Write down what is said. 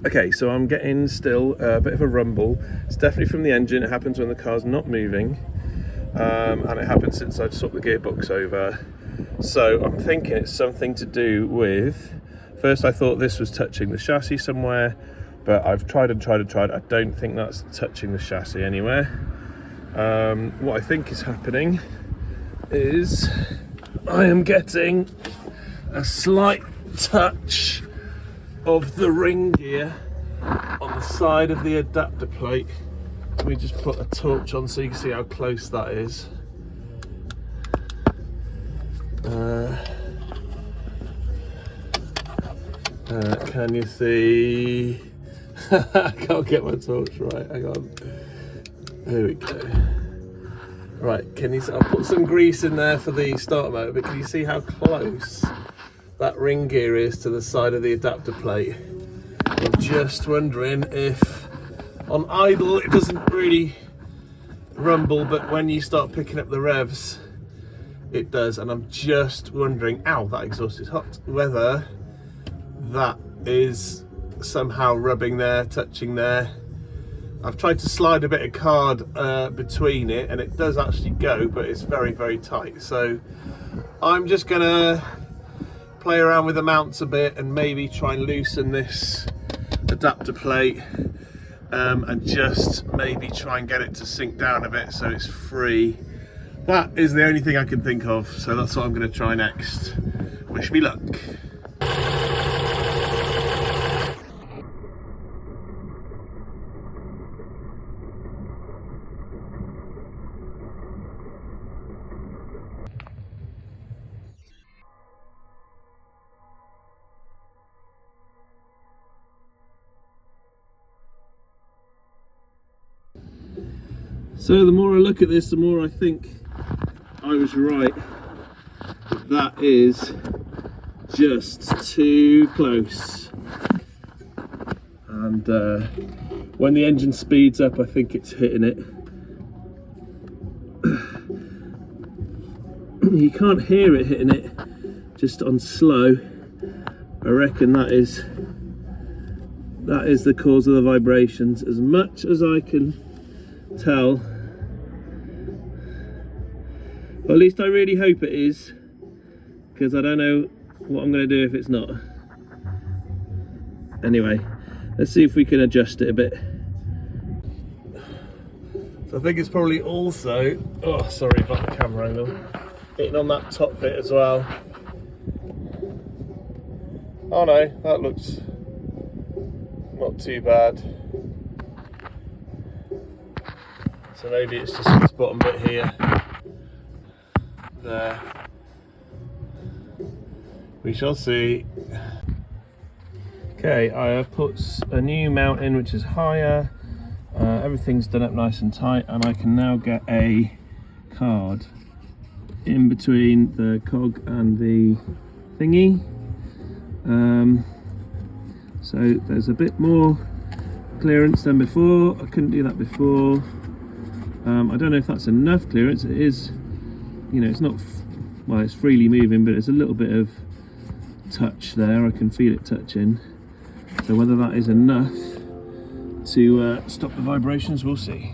Okay, so I'm getting still a bit of a rumble. It's definitely from the engine. It happens when the car's not moving. And it happened since I'd swapped the gearbox over. So I'm thinking it's something to do with... First I thought this was touching the chassis somewhere, but I've tried and tried and tried. I don't think that's touching the chassis anywhere. What I think is happening is I am getting a slight touch of the ring gear on the side of the adapter plate. Let me just put a torch on so you can see how close that is. Can you see? I can't get my torch right, hang on. There we go. Right, can you see? I'll put some grease in there for the starter motor, but can you see how close that ring gear is to the side of the adapter plate? I'm just wondering if on idle it doesn't really rumble, but when you start picking up the revs it does, and I'm just wondering, ow, that exhaust is hot, whether that is somehow rubbing there, touching there. I've tried to slide a bit of card between it and it does actually go, but it's very, very tight. So I'm just gonna play around with the mounts a bit and maybe try and loosen this adapter plate and just maybe try and get it to sink down a bit so it's free. That is the only thing I can think of, so that's what I'm going to try next. Wish me luck. So the more I look at this, the more I think I was right. That is just too close. And when the engine speeds up, I think it's hitting it. You can't hear it hitting it, just on slow. I reckon that is the cause of the vibrations, as much as I can tell. Well, at least I really hope it is, because I don't know what I'm going to do if it's not. Anyway, let's see if we can adjust it a bit. So I think it's probably also, oh sorry about the camera angle, hitting on that top bit as well. Oh no, that looks not too bad. So maybe it's just this bottom bit here. There. We shall see. Okay, I have put a new mount in which is higher. Everything's done up nice and tight, and I can now get a card in between the cog and the thingy. So there's a bit more clearance than before. I couldn't do that before. I don't know if that's enough clearance. It is, you know, it's not, well, it's freely moving, but it's a little bit of touch there. I can feel it touching. So whether that is enough to stop the vibrations, we'll see.